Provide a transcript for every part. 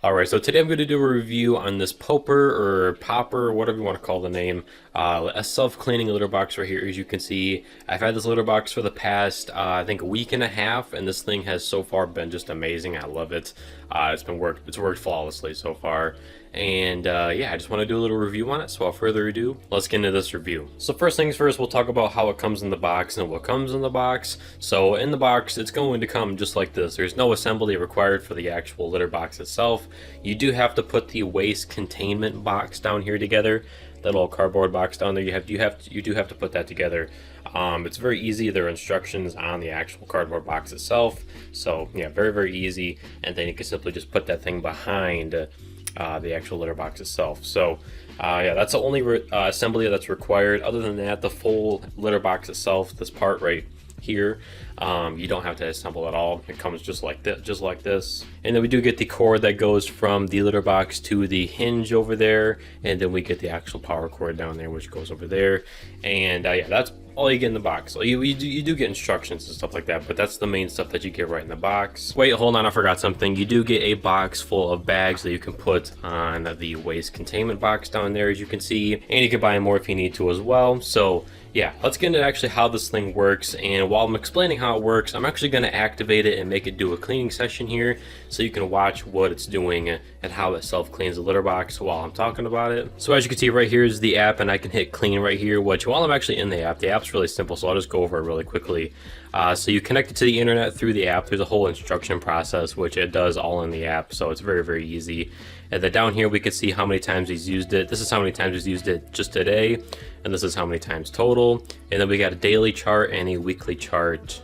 Alright, so today I'm going to do a review on this Popur or Popper, whatever you want to call the name, a self-cleaning litter box right here. As you can see, I've had this litter box for the past, I think, a week and a half, and this thing has so far been just amazing. I love it. It's worked flawlessly so far. And yeah, I just want to do a little review on it. So without further ado, let's get into this review. So first things first, we'll talk about how it comes in the box and what comes in the box. So in the box, it's going to come just like this. There's no assembly required for the actual litter box itself. You do have to put the waste containment box down here together. That little cardboard box down there, you do have to put that together. It's very easy. There are instructions on the actual cardboard box itself. So yeah, very easy. And then you can simply just put that thing behind the actual litter box itself. So yeah, that's the only assembly that's required. Other than that, the full litter box itself, this part right here, you don't have to assemble at all. It comes just like this. And then we do get the cord that goes from the litter box to the hinge over there, and then we get the actual power cord down there, which goes over there. And yeah, that's all you get in the box. So you do get instructions and stuff like that, but that's the main stuff that you get right in the box. Wait, hold on, I forgot something. You do get a box full of bags that you can put on the waste containment box down there, as you can see, and you can buy more if you need to as well. So yeah, let's get into actually how this thing works. And while I'm explaining how it works, I'm actually going to activate it and make it do a cleaning session here, so you can watch what it's doing and how it self-cleans the litter box while I'm talking about it. So as you can see right here is the app, and I can hit clean right here, which while I'm actually in the app's really simple, so I'll just go over it really quickly. So you connect it to the internet through the app. There's a whole instruction process, which it does all in the app, so it's very easy. And then down here we can see how many times he's used it. This is how many times he's used it just today, and this is how many times total. And then we got a daily chart and a weekly chart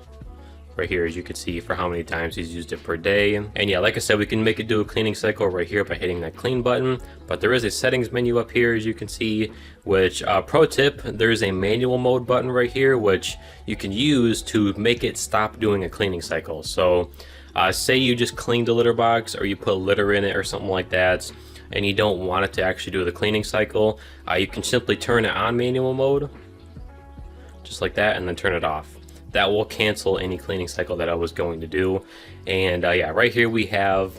right here, as you can see, for how many times he's used it per day. And yeah, like I said, we can make it do a cleaning cycle right here by hitting that clean button. But there is a settings menu up here, as you can see, which pro tip, there's a manual mode button right here, which you can use to make it stop doing a cleaning cycle. So say you just cleaned a litter box, or you put litter in it or something like that, and you don't want it to actually do the cleaning cycle, you can simply turn it on manual mode, just like that, and then turn it off. That will cancel any cleaning cycle that I was going to do. And yeah, right here we have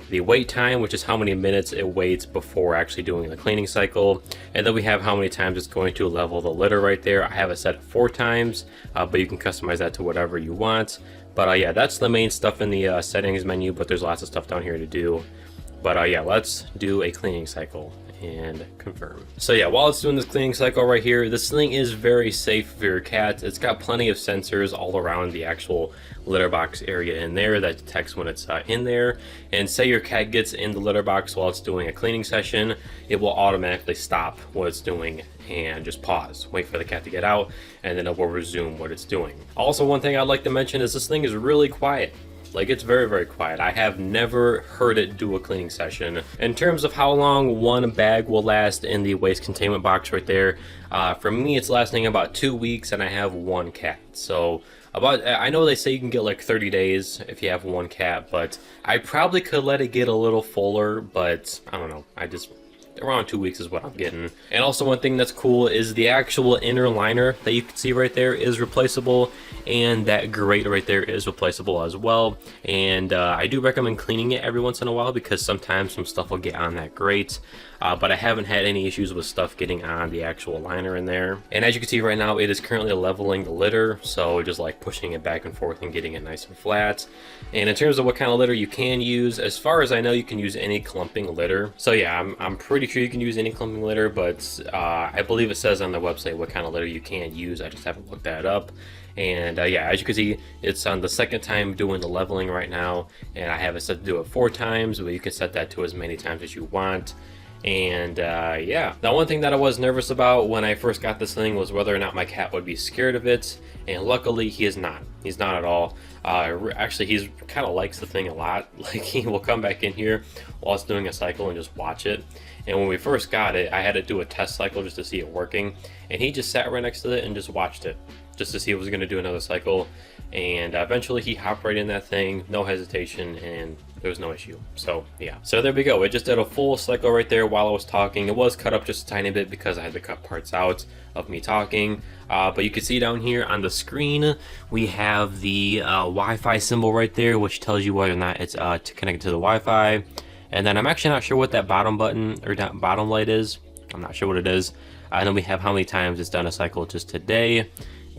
the wait time, which is how many minutes it waits before actually doing the cleaning cycle. And then we have how many times it's going to level the litter right there. I have it set 4 times, but you can customize that to whatever you want. But yeah, that's the main stuff in the settings menu, but there's lots of stuff down here to do. But yeah, let's do a cleaning cycle and confirm. So yeah, while it's doing this cleaning cycle right here, this thing is very safe for your cat. It's got plenty of sensors all around the actual litter box area in there that detects when it's in there. And say your cat gets in the litter box while it's doing a cleaning session, it will automatically stop what it's doing and just pause, wait for the cat to get out, and then it will resume what it's doing. Also, one thing I'd like to mention is this thing is really quiet. Like, it's very quiet. I have never heard it do a cleaning session. In terms of how long one bag will last in the waste containment box right there, for me it's lasting about 2 weeks, and I have 1 cat. So I know they say you can get like 30 days if you have 1 cat, but I probably could let it get a little fuller, but I don't know. Around 2 weeks is what I'm getting. And also, one thing that's cool is the actual inner liner that you can see right there is replaceable, and that grate right there is replaceable as well. And I do recommend cleaning it every once in a while, because sometimes some stuff will get on that grate. But I haven't had any issues with stuff getting on the actual liner in there. And as you can see right now, it is currently leveling the litter, so just like pushing it back and forth and getting it nice and flat. And in terms of what kind of litter you can use, as far as I know, you can use any clumping litter. So yeah, I'm pretty sure you can use any clumping litter, but I believe it says on the website what kind of litter you can use. I just haven't looked that up. And yeah, as you can see, it's on the 2nd time doing the leveling right now, and I have it set to do it 4 times, but you can set that to as many times as you want. And yeah, now one thing that I was nervous about when I first got this thing was whether or not my cat would be scared of it, and luckily he is not. He's not at all. Actually, he's kind of likes the thing a lot. Like, he will come back in here while it's doing a cycle and just watch it. And when we first got it, I had to do a test cycle just to see it working, and he just sat right next to it and just watched it just to see if it was going to do another cycle. And eventually he hopped right in that thing, no hesitation, and there was no issue. So yeah, so there we go. It just did a full cycle right there while I was talking. It was cut up just a tiny bit because I had to cut parts out of me talking, but you can see down here on the screen we have the Wi-Fi symbol right there, which tells you whether or not it's connected to the Wi-Fi. And then I'm actually not sure what that bottom button or bottom light is. I'm not sure what it is. And then we have how many times it's done a cycle just today.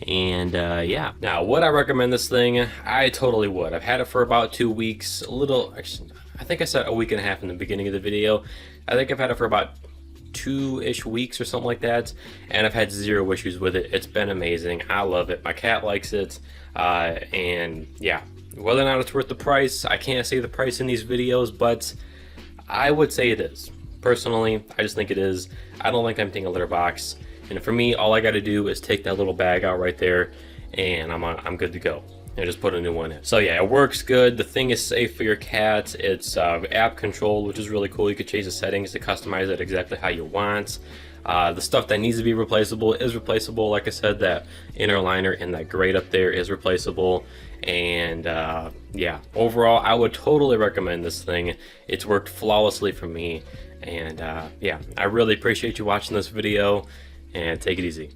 And yeah, now would I recommend this thing? I totally would. I've had it for about 2 weeks, a little, actually, I think I said a week and a half in the beginning of the video. I think I've had it for about 2-ish weeks or something like that, and I've had 0 issues with it. It's been amazing. I love it. My cat likes it, and yeah, whether or not it's worth the price, I can't say the price in these videos, but I would say it is. Personally, I just think it is. I don't like emptying a litter box. And for me, all I got to do is take that little bag out right there, and I'm good to go. And just put a new one in. So yeah, it works good. The thing is safe for your cat. It's app controlled, which is really cool. You could change the settings to customize it exactly how you want. The stuff that needs to be replaceable is replaceable. Like I said, that inner liner and that grate up there is replaceable. And yeah, overall, I would totally recommend this thing. It's worked flawlessly for me. And yeah, I really appreciate you watching this video. And take it easy.